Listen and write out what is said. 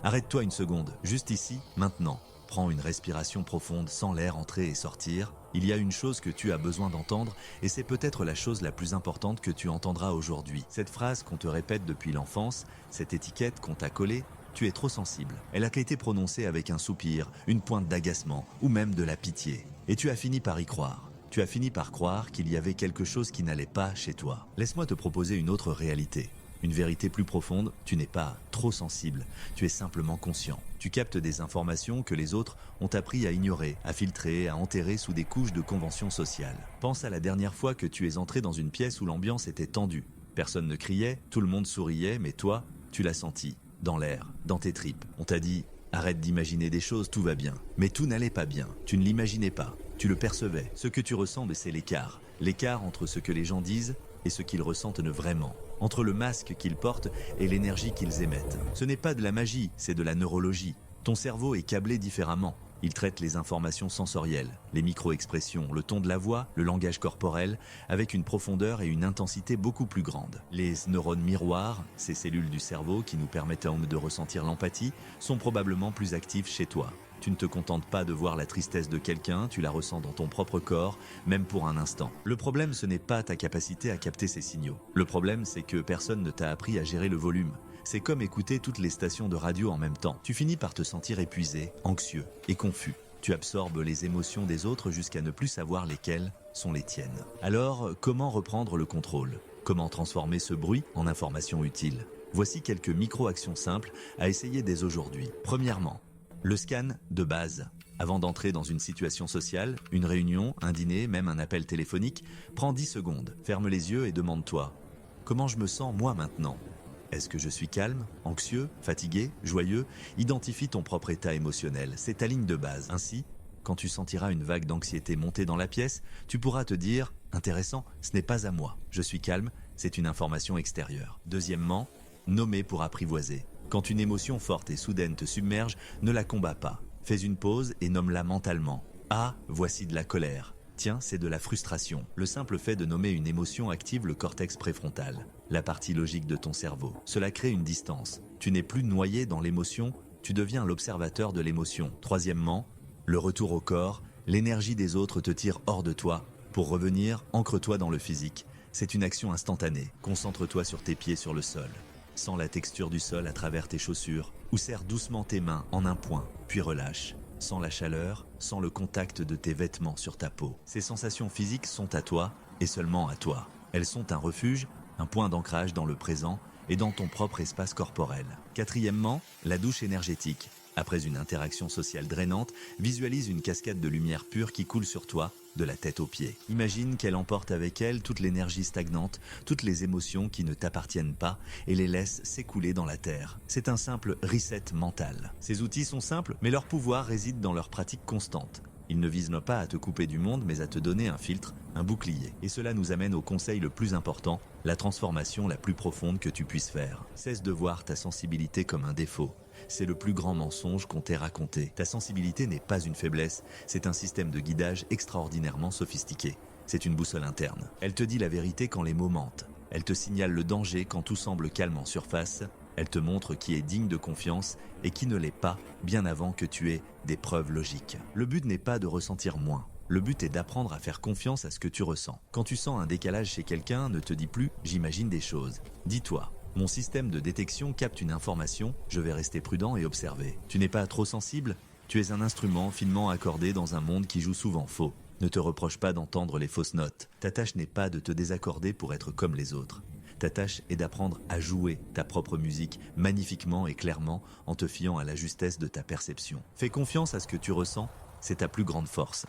Arrête-toi une seconde, juste ici, maintenant. Prends une respiration profonde sans l'air entrer et sortir. Il y a une chose que tu as besoin d'entendre et c'est peut-être la chose la plus importante que tu entendras aujourd'hui. Cette phrase qu'on te répète depuis l'enfance, cette étiquette qu'on t'a collée, tu es trop sensible. Elle a été prononcée avec un soupir, une pointe d'agacement ou même de la pitié. Et tu as fini par y croire. Tu as fini par croire qu'il y avait quelque chose qui n'allait pas chez toi. Laisse-moi te proposer une autre réalité. Une vérité plus profonde, tu n'es pas trop sensible, tu es simplement conscient. Tu captes des informations que les autres ont appris à ignorer, à filtrer, à enterrer sous des couches de conventions sociales. Pense à la dernière fois que tu es entré dans une pièce où l'ambiance était tendue. Personne ne criait, tout le monde souriait, mais toi, tu l'as senti, dans l'air, dans tes tripes. On t'a dit, arrête d'imaginer des choses, tout va bien. Mais tout n'allait pas bien, tu ne l'imaginais pas, tu le percevais. Ce que tu ressens, c'est l'écart. L'écart entre ce que les gens disent et ce qu'ils ressentent vraiment. Entre le masque qu'ils portent et l'énergie qu'ils émettent. Ce n'est pas de la magie, c'est de la neurologie. Ton cerveau est câblé différemment. Il traite les informations sensorielles, les micro-expressions, le ton de la voix, le langage corporel, avec une profondeur et une intensité beaucoup plus grandes. Les neurones miroirs, ces cellules du cerveau qui nous permettent de ressentir l'empathie, sont probablement plus actives chez toi. Tu ne te contentes pas de voir la tristesse de quelqu'un, tu la ressens dans ton propre corps, même pour un instant. Le problème, ce n'est pas ta capacité à capter ces signaux. Le problème, c'est que personne ne t'a appris à gérer le volume. C'est comme écouter toutes les stations de radio en même temps. Tu finis par te sentir épuisé, anxieux et confus. Tu absorbes les émotions des autres jusqu'à ne plus savoir lesquelles sont les tiennes. Alors, comment reprendre le contrôle? Comment transformer ce bruit en information utile? Voici quelques micro-actions simples à essayer dès aujourd'hui. Premièrement, le scan de base. Avant d'entrer dans une situation sociale, une réunion, un dîner, même un appel téléphonique, prends 10 secondes, ferme les yeux et demande-toi « Comment je me sens moi maintenant ?» Est-ce que je suis calme, anxieux, fatigué, joyeux? Identifie ton propre état émotionnel, c'est ta ligne de base. Ainsi, quand tu sentiras une vague d'anxiété monter dans la pièce, tu pourras te dire « Intéressant, ce n'est pas à moi, je suis calme, c'est une information extérieure. » Deuxièmement, nommer pour apprivoiser. Quand une émotion forte et soudaine te submerge, ne la combats pas. Fais une pause et nomme-la mentalement. Ah, voici de la colère. Tiens, c'est de la frustration. Le simple fait de nommer une émotion active le cortex préfrontal, la partie logique de ton cerveau. Cela crée une distance. Tu n'es plus noyé dans l'émotion, tu deviens l'observateur de l'émotion. Troisièmement, le retour au corps. L'énergie des autres te tire hors de toi. Pour revenir, ancre-toi dans le physique. C'est une action instantanée. Concentre-toi sur tes pieds sur le sol. Sens la texture du sol à travers tes chaussures ou serre doucement tes mains en un point, puis relâche. Sens la chaleur, sens le contact de tes vêtements sur ta peau. Ces sensations physiques sont à toi et seulement à toi. Elles sont un refuge, un point d'ancrage dans le présent et dans ton propre espace corporel. Quatrièmement, la douche énergétique. Après une interaction sociale drainante, visualise une cascade de lumière pure qui coule sur toi, de la tête aux pieds. Imagine qu'elle emporte avec elle toute l'énergie stagnante, toutes les émotions qui ne t'appartiennent pas et les laisse s'écouler dans la terre. C'est un simple reset mental. Ces outils sont simples, mais leur pouvoir réside dans leur pratique constante. Ils ne visent pas à te couper du monde, mais à te donner un filtre, un bouclier. Et cela nous amène au conseil le plus important, la transformation la plus profonde que tu puisses faire. Cesse de voir ta sensibilité comme un défaut. C'est le plus grand mensonge qu'on t'ait raconté. Ta sensibilité n'est pas une faiblesse, c'est un système de guidage extraordinairement sophistiqué. C'est une boussole interne. Elle te dit la vérité quand les mots mentent. Elle te signale le danger quand tout semble calme en surface. Elle te montre qui est digne de confiance et qui ne l'est pas, bien avant que tu aies des preuves logiques. Le but n'est pas de ressentir moins. Le but est d'apprendre à faire confiance à ce que tu ressens. Quand tu sens un décalage chez quelqu'un, ne te dis plus « j'imagine des choses ». Dis-toi « mon système de détection capte une information, je vais rester prudent et observer ». Tu n'es pas trop sensible? Tu es un instrument finement accordé dans un monde qui joue souvent faux. Ne te reproche pas d'entendre les fausses notes. Ta tâche n'est pas de te désaccorder pour être comme les autres. Ta tâche est d'apprendre à jouer ta propre musique magnifiquement et clairement en te fiant à la justesse de ta perception. Fais confiance à ce que tu ressens, c'est ta plus grande force.